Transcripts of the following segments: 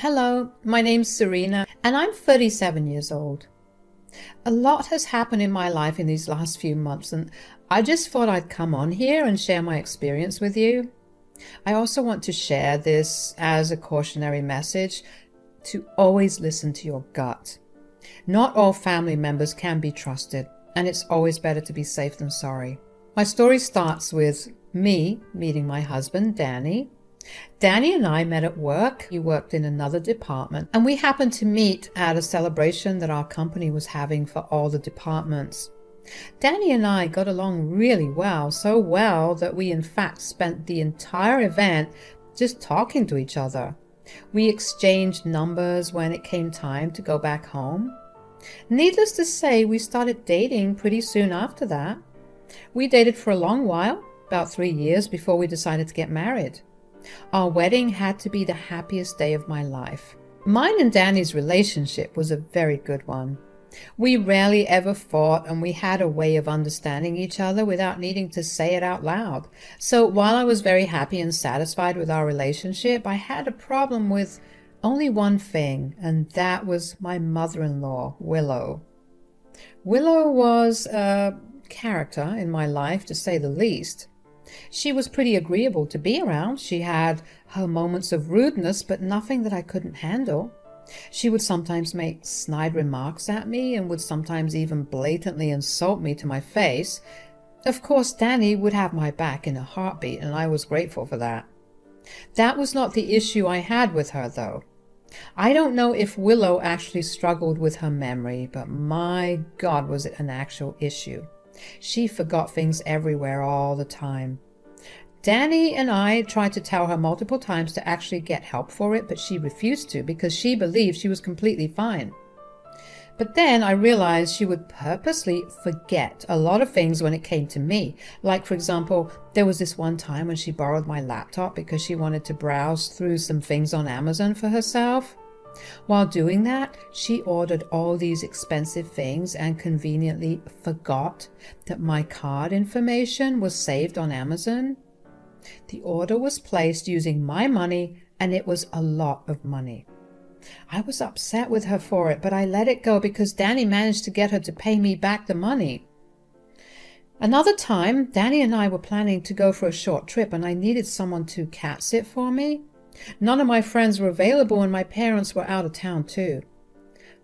Hello, my name's Serena, and I'm 37 years old. A lot has happened in my life in these last few months, and I just thought I'd come on here and share my experience with you. I also want to share this as a cautionary message to always listen to your gut. Not all family members can be trusted, and it's always better to be safe than sorry. My story starts with me meeting my husband, Danny. Danny and I met at work. He worked in another department, and we happened to meet at a celebration that our company was having for all the departments. Danny and I got along really well, so well that we in fact spent the entire event just talking to each other. We exchanged numbers when it came time to go back home. Needless to say, we started dating pretty soon after that. We dated for a long while, about 3 years, before we decided to get married. Our wedding had to be the happiest day of my life. Mine and Danny's relationship was a very good one. We rarely ever fought, and we had a way of understanding each other without needing to say it out loud. So while I was very happy and satisfied with our relationship, I had a problem with only one thing, and that was my mother-in-law, Willow. Willow was a character in my life, to say the least. She was pretty agreeable to be around. She had her moments of rudeness, but nothing that I couldn't handle. She would sometimes make snide remarks at me and would sometimes even blatantly insult me to my face. Of course, Danny would have my back in a heartbeat, and I was grateful for that. That was not the issue I had with her, though. I don't know if Willow actually struggled with her memory, but my God, was it an actual issue. She forgot things everywhere all the time. Danny and I tried to tell her multiple times to actually get help for it, but she refused to because she believed she was completely fine. But then I realized she would purposely forget a lot of things when it came to me. Like, for example, there was this one time when she borrowed my laptop because she wanted to browse through some things on Amazon for herself. While doing that, she ordered all these expensive things and conveniently forgot that my card information was saved on Amazon. The order was placed using my money, and it was a lot of money. I was upset with her for it, but I let it go because Danny managed to get her to pay me back the money. Another time, Danny and I were planning to go for a short trip, and I needed someone to cat sit for me. None of my friends were available, and my parents were out of town too.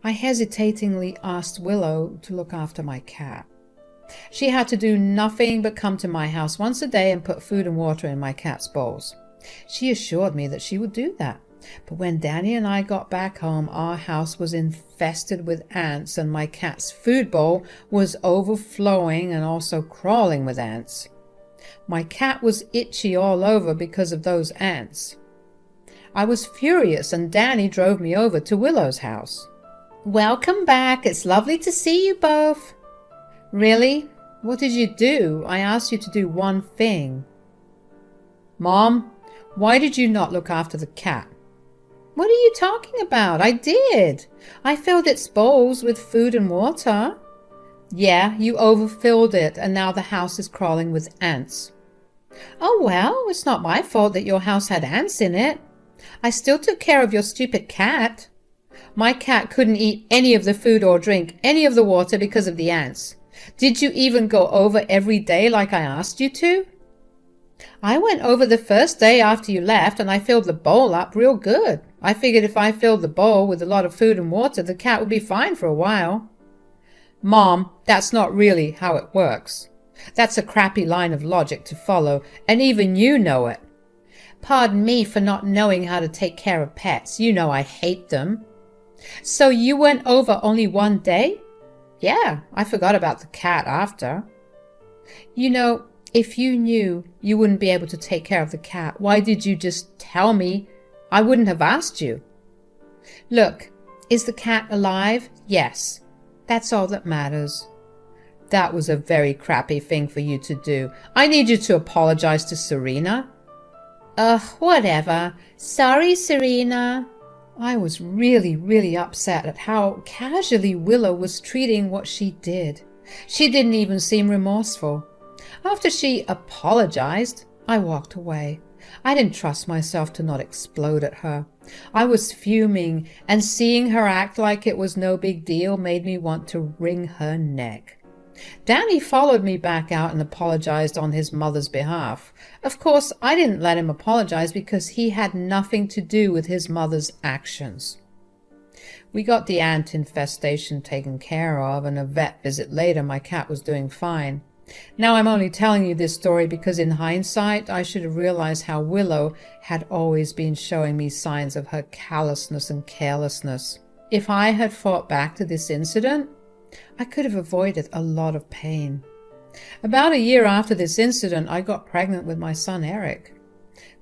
I hesitatingly asked Willow to look after my cat. She had to do nothing but come to my house once a day and put food and water in my cat's bowls. She assured me that she would do that. But when Danny and I got back home, our house was infested with ants, and my cat's food bowl was overflowing and also crawling with ants. My cat was itchy all over because of those ants. I was furious, and Danny drove me over to Willow's house. "Welcome back. It's lovely to see you both." "Really? What did you do? I asked you to do one thing." "Mom, why did you not look after the cat?" "What are you talking about? I did. I filled its bowls with food and water." "Yeah, you overfilled it, and now the house is crawling with ants." "Oh well, it's not my fault that your house had ants in it. I still took care of your stupid cat." "My cat couldn't eat any of the food or drink any of the water because of the ants. Did you even go over every day like I asked you to?" "I went over the first day after you left, and I filled the bowl up real good. I figured if I filled the bowl with a lot of food and water, the cat would be fine for a while." "Mom, that's not really how it works. That's a crappy line of logic to follow, and even you know it." "Pardon me for not knowing how to take care of pets. You know I hate them." "So you went over only one day?" "Yeah, I forgot about the cat after." "You know, if you knew you wouldn't be able to take care of the cat, why did you just tell me? I wouldn't have asked you." "Look, is the cat alive? Yes. That's all that matters." "That was a very crappy thing for you to do. I need you to apologize to Serena." "Ugh, whatever. Sorry, Serena." I was really upset at how casually Willow was treating what she did. She didn't even seem remorseful. After she apologized, I walked away. I didn't trust myself to not explode at her. I was fuming, and seeing her act like it was no big deal made me want to wring her neck. Danny followed me back out and apologized on his mother's behalf. Of course, I didn't let him apologize because he had nothing to do with his mother's actions. We got the ant infestation taken care of, and a vet visit later, my cat was doing fine. Now I'm only telling you this story because in hindsight, I should have realized how Willow had always been showing me signs of her callousness and carelessness. If I had fought back to this incident, I could have avoided a lot of pain. About a year after this incident, I got pregnant with my son Eric.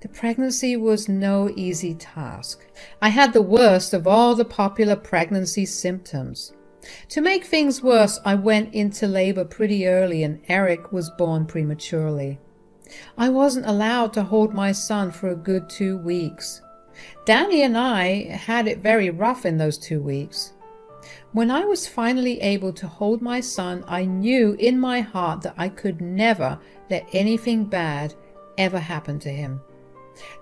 The pregnancy was no easy task. I had the worst of all the popular pregnancy symptoms. To make things worse, I went into labor pretty early and Eric was born prematurely. I wasn't allowed to hold my son for a good 2 weeks. Danny and I had it very rough in those 2 weeks. When I was finally able to hold my son, I knew in my heart that I could never let anything bad ever happen to him.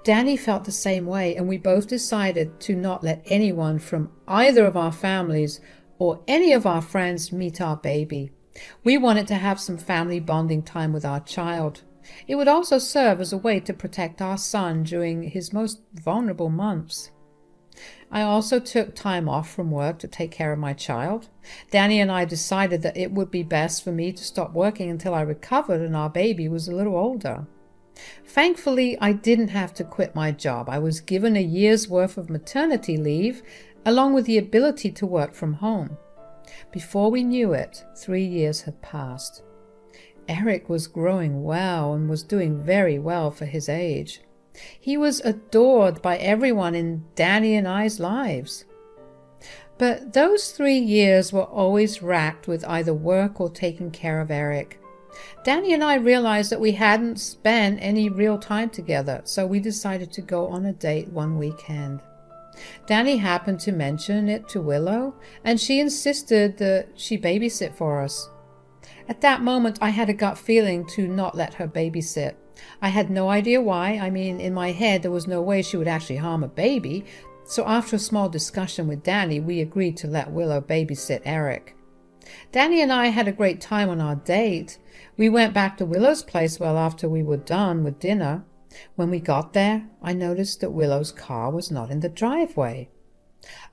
Danny felt the same way, and we both decided to not let anyone from either of our families or any of our friends meet our baby. We wanted to have some family bonding time with our child. It would also serve as a way to protect our son during his most vulnerable months. I also took time off from work to take care of my child. Danny and I decided that it would be best for me to stop working until I recovered and our baby was a little older. Thankfully, I didn't have to quit my job. I was given a year's worth of maternity leave, along with the ability to work from home. Before we knew it, 3 years had passed. Eric was growing well and was doing very well for his age. He was adored by everyone in Danny and I's lives. But those 3 years were always racked with either work or taking care of Eric. Danny and I realized that we hadn't spent any real time together, so we decided to go on a date one weekend. Danny happened to mention it to Willow, and she insisted that she babysit for us. At that moment, I had a gut feeling to not let her babysit. I had no idea why. I mean, in my head, there was no way she would actually harm a baby. So after a small discussion with Danny, we agreed to let Willow babysit Eric. Danny and I had a great time on our date. We went back to Willow's place well after we were done with dinner. When we got there, I noticed that Willow's car was not in the driveway.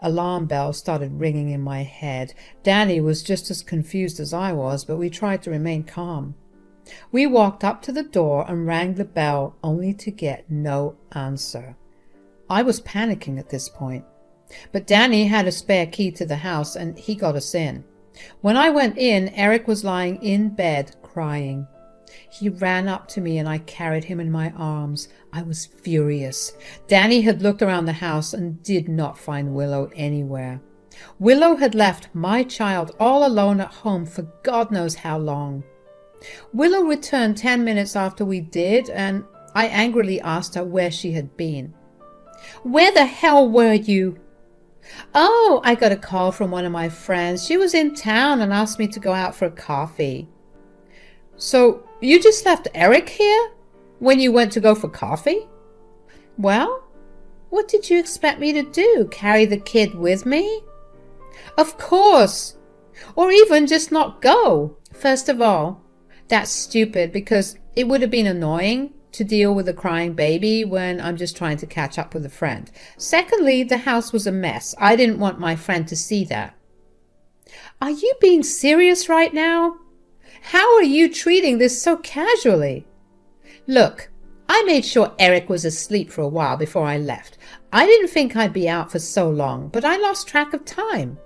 Alarm bells started ringing in my head. Danny was just as confused as I was, but we tried to remain calm. We walked up to the door and rang the bell, only to get no answer. I was panicking at this point. But Danny had a spare key to the house, and he got us in. When I went in, Eric was lying in bed, crying. He ran up to me and I carried him in my arms. I was furious. Danny had looked around the house and did not find Willow anywhere. Willow had left my child all alone at home for God knows how long. Willow returned 10 minutes after we did, and I angrily asked her where she had been. "Where the hell were you?" "Oh, I got a call from one of my friends. She was in town and asked me to go out for a coffee." "So you just left Eric here when you went to go for coffee?" "Well, what did you expect me to do? Carry the kid with me?" "Of course. Or even just not go. First of all, that's stupid because it would have been annoying to deal with a crying baby when I'm just trying to catch up with a friend. Secondly, the house was a mess. I didn't want my friend to see that." "Are you being serious right now? How are you treating this so casually?" "Look, I made sure Eric was asleep for a while before I left. I didn't think I'd be out for so long, but I lost track of time."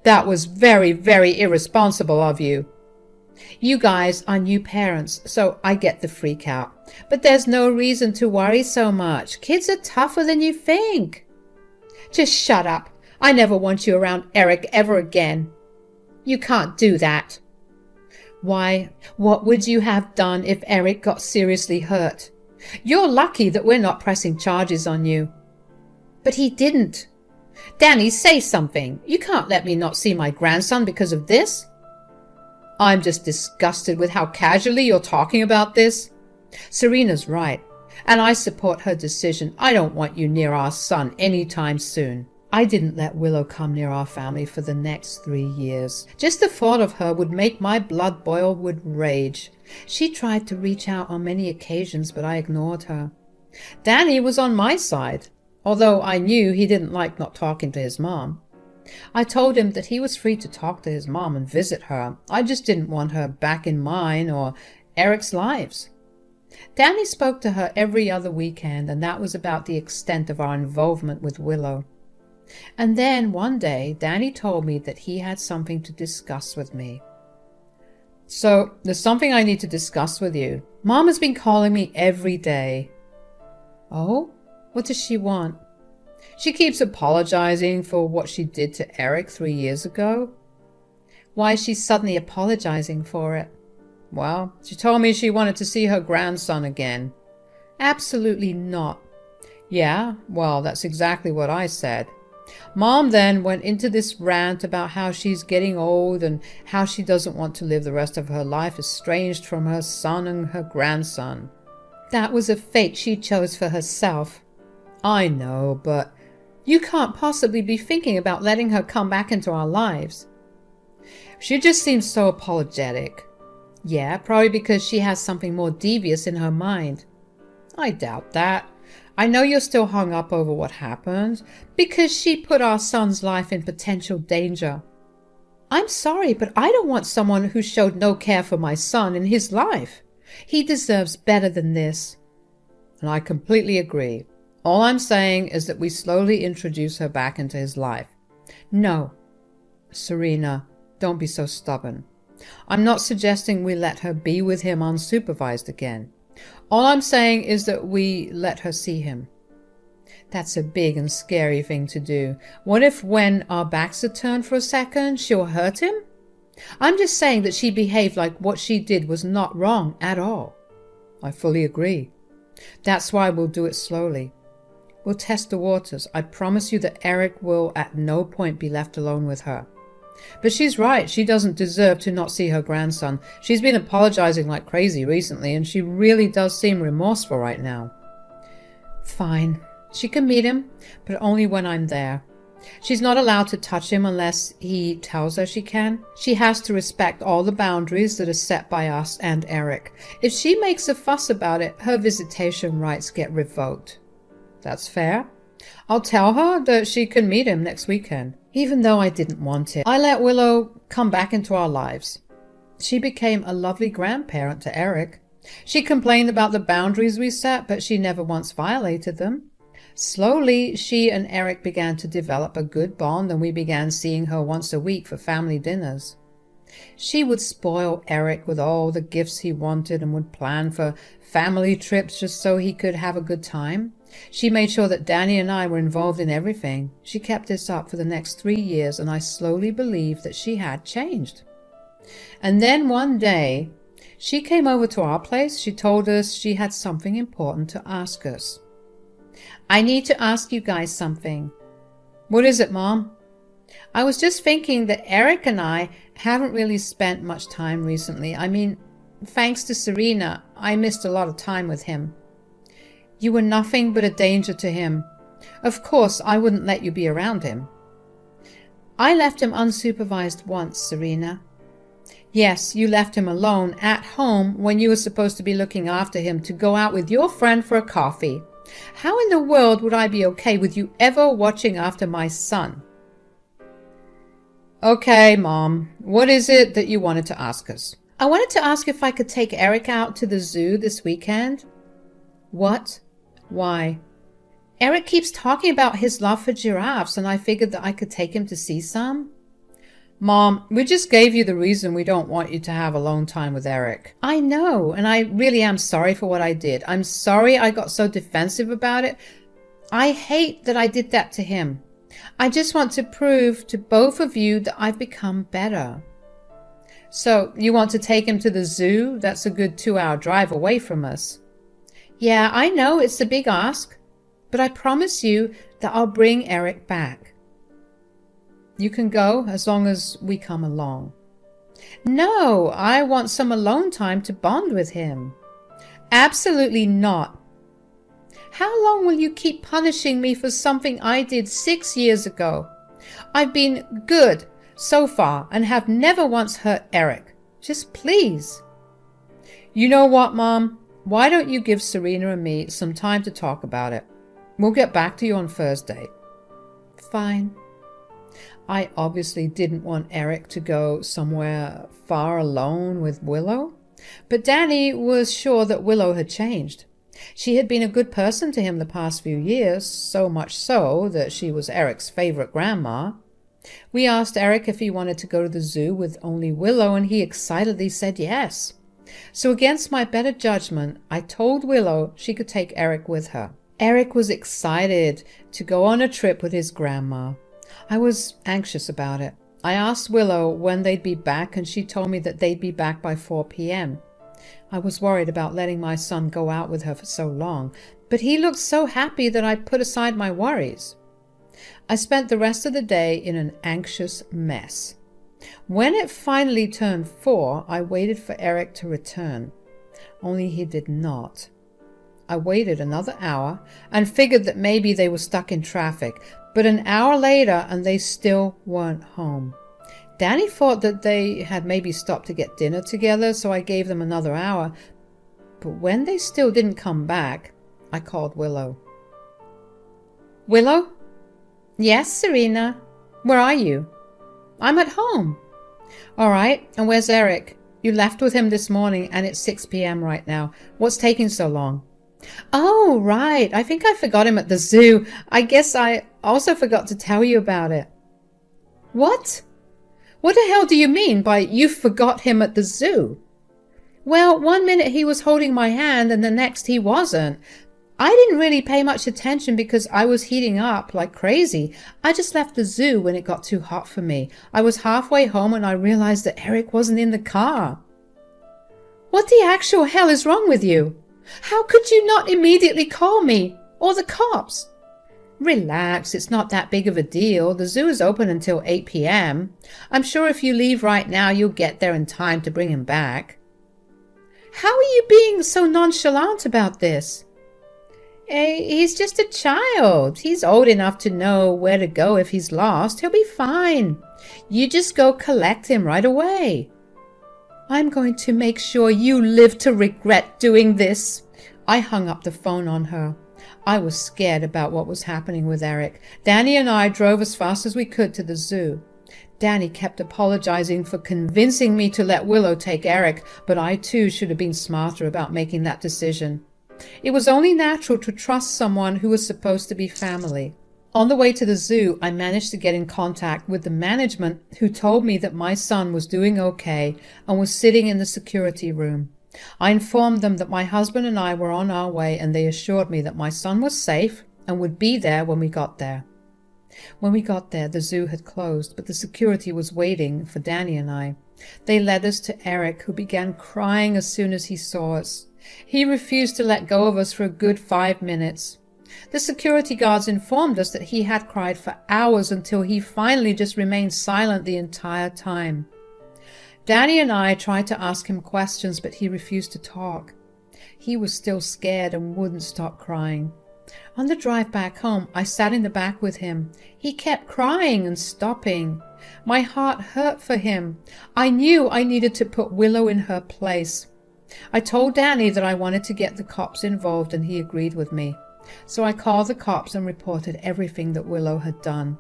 "That was very, very irresponsible of you." "You guys are new parents, so I get the freak out. But there's no reason to worry so much. Kids are tougher than you think." "Just shut up. I never want you around Eric ever again." "You can't do that." "Why, what would you have done if Eric got seriously hurt? You're lucky that we're not pressing charges on you." "But he didn't." "Danny, say something. You can't let me not see my grandson because of this." "I'm just disgusted with how casually you're talking about this." Serena's right. And I support her decision. I don't want you near our son anytime soon. I didn't let Willow come near our family for the next 3 years. Just the thought of her would make my blood boil with rage. She tried to reach out on many occasions, but I ignored her. Danny was on my side, although I knew he didn't like not talking to his mom. I told him that he was free to talk to his mom and visit her. I just didn't want her back in mine or Eric's lives. Danny spoke to her every other weekend, and that was about the extent of our involvement with Willow. And then one day, Danny told me that he had something to discuss with me. So, there's something I need to discuss with you. Mom has been calling me every day. Oh? What does she want? She keeps apologizing for what she did to Eric 3 years ago. Why is she suddenly apologizing for it? Well, she told me she wanted to see her grandson again. Absolutely not. Yeah, well, that's exactly what I said. Mom then went into this rant about how she's getting old and how she doesn't want to live the rest of her life estranged from her son and her grandson. That was a fate she chose for herself. I know, but you can't possibly be thinking about letting her come back into our lives. She just seems so apologetic. Yeah, probably because she has something more devious in her mind. I doubt that. I know you're still hung up over what happened, because she put our son's life in potential danger. I'm sorry, but I don't want someone who showed no care for my son in his life. He deserves better than this. And I completely agree. All I'm saying is that we slowly introduce her back into his life. No. Serena, don't be so stubborn. I'm not suggesting we let her be with him unsupervised again. All I'm saying is that we let her see him. That's a big and scary thing to do. What if when our backs are turned for a second, she'll hurt him? I'm just saying that she behaved like what she did was not wrong at all. I fully agree. That's why we'll do it slowly. We'll test the waters. I promise you that Eric will at no point be left alone with her. But she's right. She doesn't deserve to not see her grandson. She's been apologizing like crazy recently, and she really does seem remorseful right now. Fine. She can meet him, but only when I'm there. She's not allowed to touch him unless he tells her she can. She has to respect all the boundaries that are set by us and Eric. If she makes a fuss about it, her visitation rights get revoked. That's fair. I'll tell her that she can meet him next weekend. Even though I didn't want it, I let Willow come back into our lives. She became a lovely grandparent to Eric. She complained about the boundaries we set, but she never once violated them. Slowly, she and Eric began to develop a good bond, and we began seeing her once a week for family dinners. She would spoil Eric with all the gifts he wanted and would plan for family trips just so he could have a good time. She made sure that Danny and I were involved in everything. She kept this up for the next 3 years, and I slowly believed that she had changed. And then one day, she came over to our place. She told us she had something important to ask us. I need to ask you guys something. What is it, Mom? I was just thinking that Eric and I haven't really spent much time recently. I mean, thanks to Serena, I missed a lot of time with him. You were nothing but a danger to him. Of course, I wouldn't let you be around him. I left him unsupervised once, Serena. Yes, you left him alone at home when you were supposed to be looking after him to go out with your friend for a coffee. How in the world would I be okay with you ever watching after my son? Okay, Mom, what is it that you wanted to ask us? I wanted to ask if I could take Eric out to the zoo this weekend. What? Why? Eric keeps talking about his love for giraffes, and I figured that I could take him to see some. Mom, we just gave you the reason we don't want you to have alone time with Eric. I know, and I really am sorry for what I did. I'm sorry I got so defensive about it. I hate that I did that to him. I just want to prove to both of you that I've become better. So, you want to take him to the zoo? That's a good 2-hour drive away from us. Yeah, I know it's a big ask, but I promise you that I'll bring Eric back. You can go as long as we come along. No, I want some alone time to bond with him. Absolutely not. How long will you keep punishing me for something I did 6 years ago? I've been good so far and have never once hurt Eric. Just please. You know what, Mom? Why don't you give Serena and me some time to talk about it? We'll get back to you on Thursday. Fine. I obviously didn't want Eric to go somewhere far alone with Willow, but Danny was sure that Willow had changed. She had been a good person to him the past few years, so much so that she was Eric's favorite grandma. We asked Eric if he wanted to go to the zoo with only Willow, and he excitedly said yes. So against my better judgment, I told Willow she could take Eric with her. Eric was excited to go on a trip with his grandma. I was anxious about it. I asked Willow when they'd be back, and she told me that they'd be back by 4 p.m. I was worried about letting my son go out with her for so long, but he looked so happy that I put aside my worries. I spent the rest of the day in an anxious mess. When it finally turned 4, I waited for Eric to return, only he did not. I waited another hour and figured that maybe they were stuck in traffic, but an hour later and they still weren't home. Danny thought that they had maybe stopped to get dinner together, so I gave them another hour. But when they still didn't come back, I called Willow. Willow? Yes, Serena. Where are you? I'm at home. All right, and where's Eric? You left with him this morning and it's 6 p.m. right now. What's taking so long? Oh, right. I think I forgot him at the zoo. I guess I also forgot to tell you about it. What? What the hell do you mean by you forgot him at the zoo? Well, 1 minute he was holding my hand and the next he wasn't. I didn't really pay much attention because I was heating up like crazy. I just left the zoo when it got too hot for me. I was halfway home and I realized that Eric wasn't in the car. What the actual hell is wrong with you? How could you not immediately call me or the cops? Relax, it's not that big of a deal. The zoo is open until 8 p.m. I'm sure if you leave right now, you'll get there in time to bring him back. How are you being so nonchalant about this? He's just a child. He's old enough to know where to go if he's lost. He'll be fine. You just go collect him right away. I'm going to make sure you live to regret doing this. I hung up the phone on her. I was scared about what was happening with Eric. Danny and I drove as fast as we could to the zoo. Danny kept apologizing for convincing me to let Willow take Eric, but I too should have been smarter about making that decision. It was only natural to trust someone who was supposed to be family. On the way to the zoo, I managed to get in contact with the management, who told me that my son was doing okay and was sitting in the security room. I informed them that my husband and I were on our way, and they assured me that my son was safe and would be there when we got there. When we got there, the zoo had closed, but the security was waiting for Danny and I. They led us to Eric, who began crying as soon as he saw us. He refused to let go of us for a good 5 minutes. The security guards informed us that he had cried for hours until he finally just remained silent the entire time. Danny and I tried to ask him questions, but he refused to talk. He was still scared and wouldn't stop crying. On the drive back home, I sat in the back with him. He kept crying and stopping. My heart hurt for him. I knew I needed to put Willow in her place. I told Danny that I wanted to get the cops involved, and he agreed with me. So I called the cops and reported everything that Willow had done.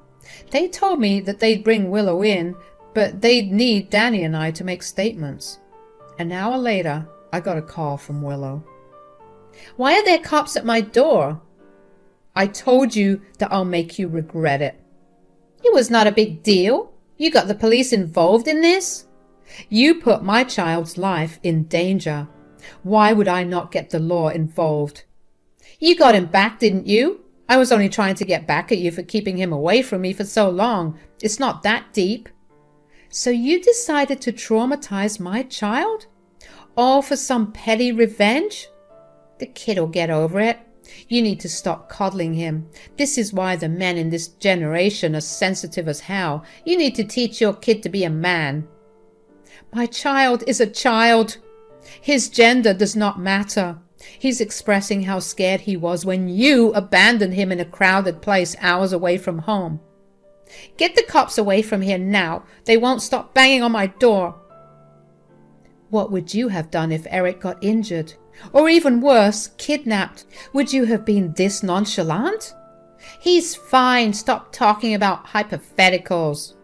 They told me that they'd bring Willow in, but they'd need Danny and I to make statements. An hour later, I got a call from Willow. Why are there cops at my door? I told you that I'll make you regret it. It was not a big deal. You got the police involved in this? You put my child's life in danger. Why would I not get the law involved? You got him back, didn't you? I was only trying to get back at you for keeping him away from me for so long. It's not that deep. So you decided to traumatize my child? All for some petty revenge? The kid'll get over it. You need to stop coddling him. This is why the men in this generation are sensitive as hell. You need to teach your kid to be a man. My child is a child. His gender does not matter. He's expressing how scared he was when you abandoned him in a crowded place hours away from home. Get the cops away from here now. They won't stop banging on my door. What would you have done if Eric got injured? Or even worse, kidnapped? Would you have been this nonchalant? He's fine. Stop talking about hypotheticals.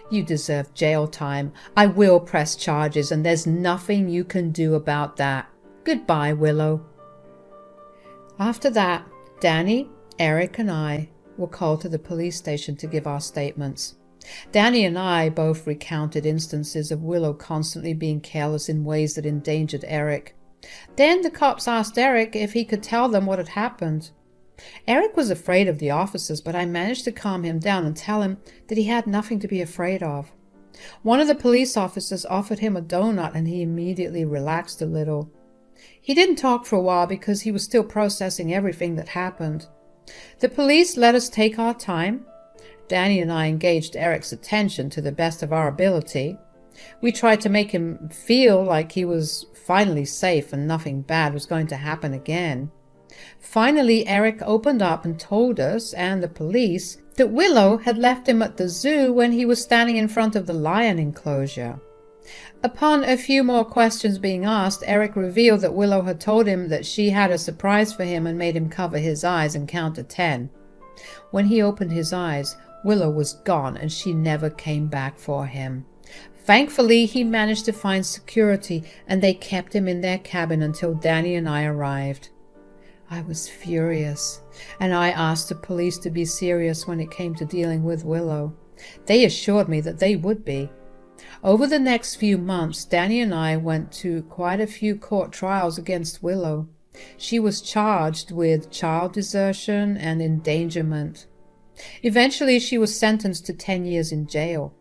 You deserve jail time. I will press charges, and there's nothing you can do about that. Goodbye, Willow. After that, Danny, Eric, and I were called to the police station to give our statements. Danny and I both recounted instances of Willow constantly being careless in ways that endangered Eric. Then the cops asked Eric if he could tell them what had happened. Eric was afraid of the officers, but I managed to calm him down and tell him that he had nothing to be afraid of. One of the police officers offered him a donut, and he immediately relaxed a little. He didn't talk for a while because he was still processing everything that happened. The police let us take our time. Danny and I engaged Eric's attention to the best of our ability. We tried to make him feel like he was finally safe and nothing bad was going to happen again. Finally, Eric opened up and told us and the police that Willow had left him at the zoo when he was standing in front of the lion enclosure. Upon a few more questions being asked, Eric revealed that Willow had told him that she had a surprise for him and made him cover his eyes and count to 10. When he opened his eyes, Willow was gone and she never came back for him. Thankfully, he managed to find security and they kept him in their cabin until Danny and I arrived. I was furious, and I asked the police to be serious when it came to dealing with Willow. They assured me that they would be. Over the next few months, Danny and I went to quite a few court trials against Willow. She was charged with child desertion and endangerment. Eventually, she was sentenced to 10 years in jail.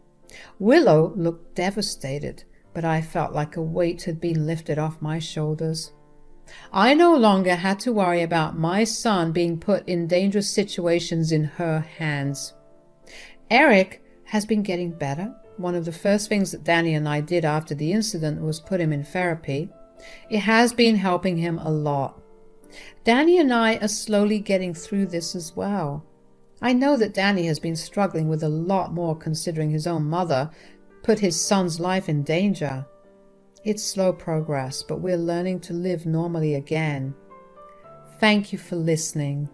Willow looked devastated, but I felt like a weight had been lifted off my shoulders. I no longer had to worry about my son being put in dangerous situations in her hands. Eric has been getting better. One of the first things that Danny and I did after the incident was put him in therapy. It has been helping him a lot. Danny and I are slowly getting through this as well. I know that Danny has been struggling with a lot more considering his own mother put his son's life in danger. It's slow progress, but we're learning to live normally again. Thank you for listening.